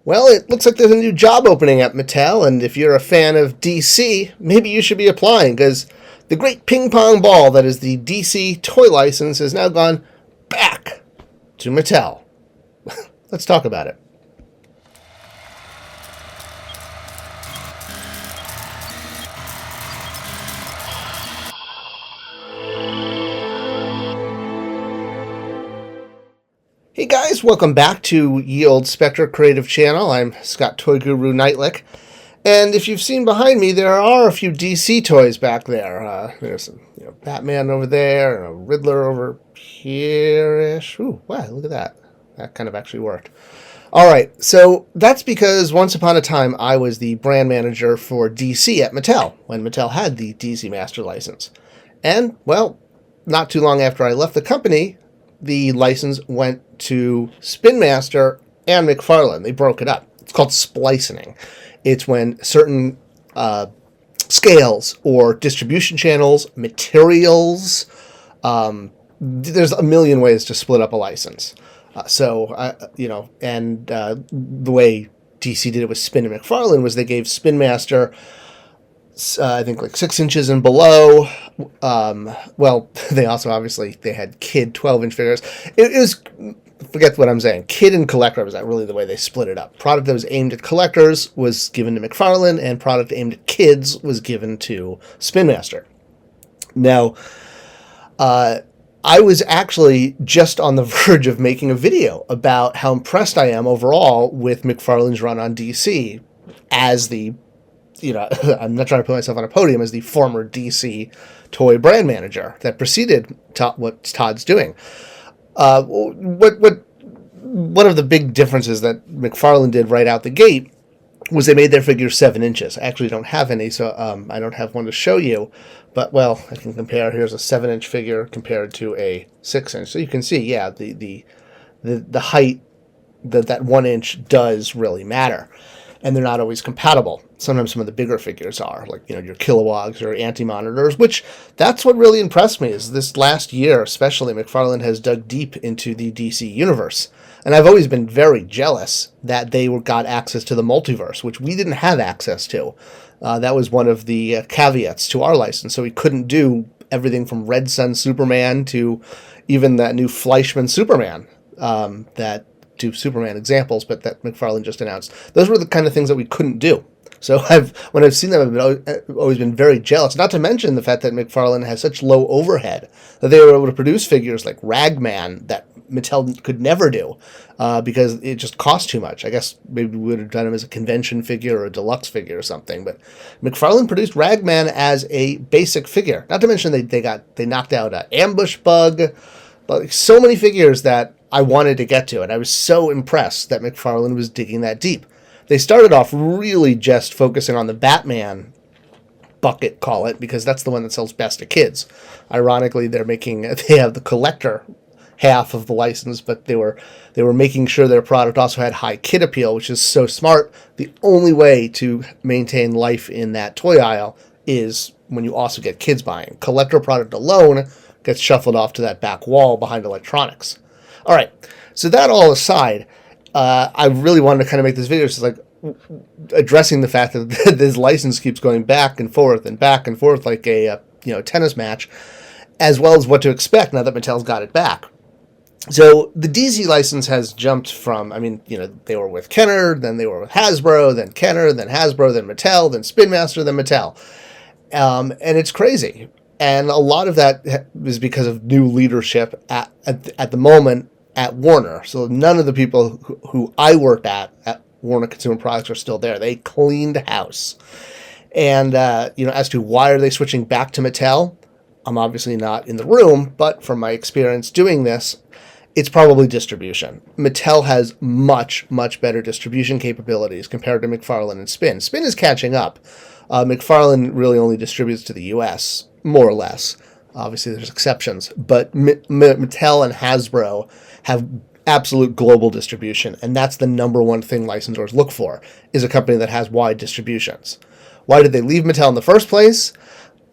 Well, it looks like there's a new job opening at Mattel, and if you're a fan of DC, maybe you should be applying, because the great ping pong ball that is the DC toy license has now gone back to Mattel. Let's talk about it. Hey guys, welcome back to Ye Old Spectre Creative Channel. I'm Scott Toy Guru Nightlick, and if you've seen behind me, there are a few DC toys back there. There's some, Batman over there, and a Riddler over here-ish. Ooh, wow, look at that. That kind of actually worked. All right, so that's because once upon a time, I was the brand manager for DC at Mattel, when Mattel had the DC Master license. And, well, not too long after I left the company, the license went to Spin Master and McFarlane. They broke it up. It's called splicing. It's when certain scales or distribution channels, materials, there's a million ways to split up a license. The way DC did it with Spin and McFarlane was they gave Spin Master I think like 6 inches and below. They also obviously they had kid 12-inch figures. It was, forget what I'm saying, kid and collector was that really the way they split it up. Product that was aimed at collectors was given to McFarlane, and product aimed at kids was given to Spin Master. Now, I was actually just on the verge of making a video about how impressed I am overall with McFarlane's run on DC as the I'm not trying to put myself on a podium as the former DC toy brand manager that preceded what Todd's doing. One of the big differences that McFarlane did right out the gate was they made their figures 7 inches. I actually don't have any, so I don't have one to show you. But, well, I can compare. Here's a 7-inch figure compared to a 6-inch. So you can see, yeah, the height, that 1 inch does really matter. And they're not always compatible. Sometimes some of the bigger figures are, like, your Kilowags or Anti-Monitors, which that's what really impressed me is this last year, especially, McFarlane has dug deep into the DC universe. And I've always been very jealous that they got access to the multiverse, which we didn't have access to. That was one of the caveats to our license, so we couldn't do everything from Red Sun Superman to even that new Fleischman Superman that do Superman examples, but that McFarlane just announced. Those were the kind of things that we couldn't do. So when I've seen them, I've always been very jealous. Not to mention the fact that McFarlane has such low overhead that they were able to produce figures like Ragman that Mattel could never do because it just cost too much. I guess maybe we would have done them as a convention figure or a deluxe figure or something. But McFarlane produced Ragman as a basic figure. Not to mention they knocked out Ambush Bug, like so many figures that I wanted to get to, and I was so impressed that McFarlane was digging that deep. They started off really just focusing on the Batman bucket, call it, because that's the one that sells best to kids. Ironically, they have the collector half of the license, but they were making sure their product also had high kid appeal, which is so smart. The only way to maintain life in that toy aisle is when you also get kids buying. Collector product alone gets shuffled off to that back wall behind electronics. All right, so that all aside, I really wanted to kind of make this video just like addressing the fact that this license keeps going back and forth like a tennis match, as well as what to expect now that Mattel's got it back. So the DC license has jumped from, they were with Kenner, then they were with Hasbro, then Kenner, then Hasbro, then Mattel, then Spin Master, then Mattel. And it's crazy. And a lot of that is because of new leadership at the moment at Warner. So none of the people who I worked at Warner Consumer Products are still there. They cleaned house. And, as to why are they switching back to Mattel, I'm obviously not in the room, but from my experience doing this, it's probably distribution. Mattel has much, much better distribution capabilities compared to McFarlane and Spin. Spin is catching up. McFarlane really only distributes to the U.S., more or less. Obviously, there's exceptions. But Mattel and Hasbro have absolute global distribution, and that's the number one thing licensors look for, is a company that has wide distributions. Why did they leave Mattel in the first place?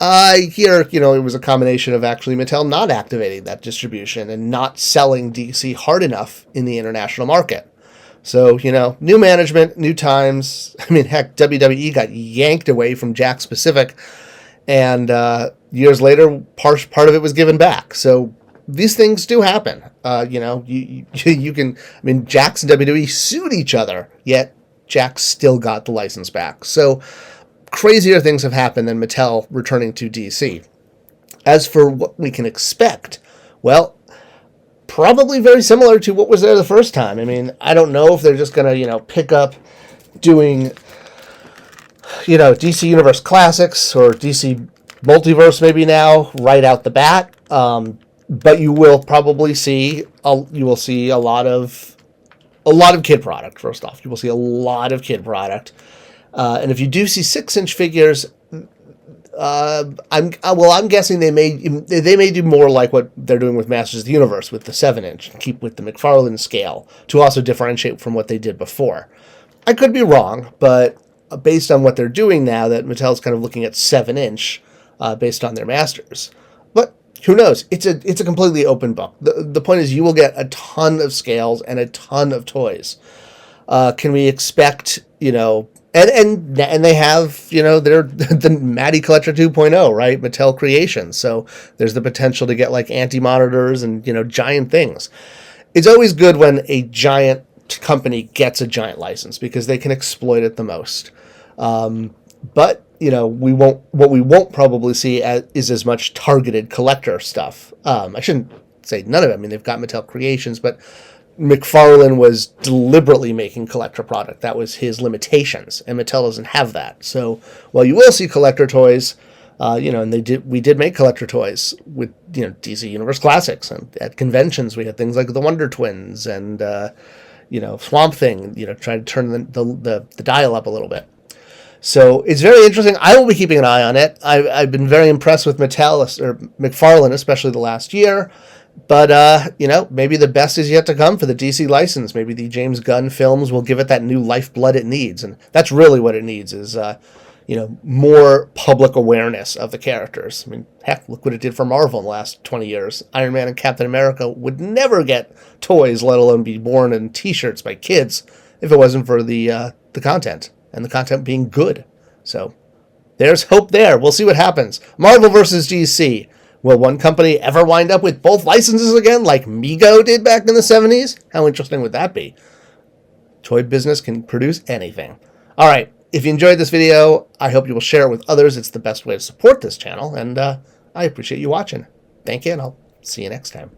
I hear, it was a combination of actually Mattel not activating that distribution and not selling DC hard enough in the international market. So, new management, new times. I mean, heck, WWE got yanked away from Jakks Pacific, and years later, part of it was given back. So these things do happen. You can. I mean, Jakks and WWE sued each other, yet Jakks still got the license back. So crazier things have happened than Mattel returning to DC. As for what we can expect, well, probably very similar to what was there the first time. I mean, I don't know if they're just going to, pick up doing, DC Universe Classics or DC Multiverse maybe now right out the bat. But you will probably see a lot of kid product. First off, you will see a lot of kid product, and if you do see 6-inch figures, I'm guessing they may do more like what they're doing with Masters of the Universe with the 7-inch, keep with the McFarlane scale to also differentiate from what they did before. I could be wrong, but based on what they're doing now, that Mattel's kind of looking at 7-inch based on their Masters. But who knows? It's a completely open book. The point is, you will get a ton of scales and a ton of toys. Can we expect, and they have, they're the Matty Collector 2.0, right? Mattel Creations. So there's the potential to get like anti-monitors and, giant things. It's always good when a giant company gets a giant license because they can exploit it the most. But, what we won't probably see is as much targeted collector stuff. I shouldn't say none of it. I mean, they've got Mattel Creations, but McFarlane was deliberately making collector product. That was his limitations, and Mattel doesn't have that. So while you will see collector toys, and we did make collector toys with DC Universe Classics, and at conventions we had things like the Wonder Twins and Swamp Thing. Trying to turn the dial up a little bit. So it's very interesting. I will be keeping an eye on it. I've been very impressed with Mattel or McFarlane, especially the last year. But, maybe the best is yet to come for the DC license. Maybe the James Gunn films will give it that new lifeblood it needs. And that's really what it needs is, more public awareness of the characters. I mean, heck, look what it did for Marvel in the last 20 years. Iron Man and Captain America would never get toys, let alone be worn in T-shirts by kids, if it wasn't for the content, and the content being good. So there's hope there. We'll see what happens. Marvel versus DC. Will one company ever wind up with both licenses again, like Mego did back in the 70s? How interesting would that be? Toy business can produce anything. All right, if you enjoyed this video, I hope you will share it with others. It's the best way to support this channel, and I appreciate you watching. Thank you, and I'll see you next time.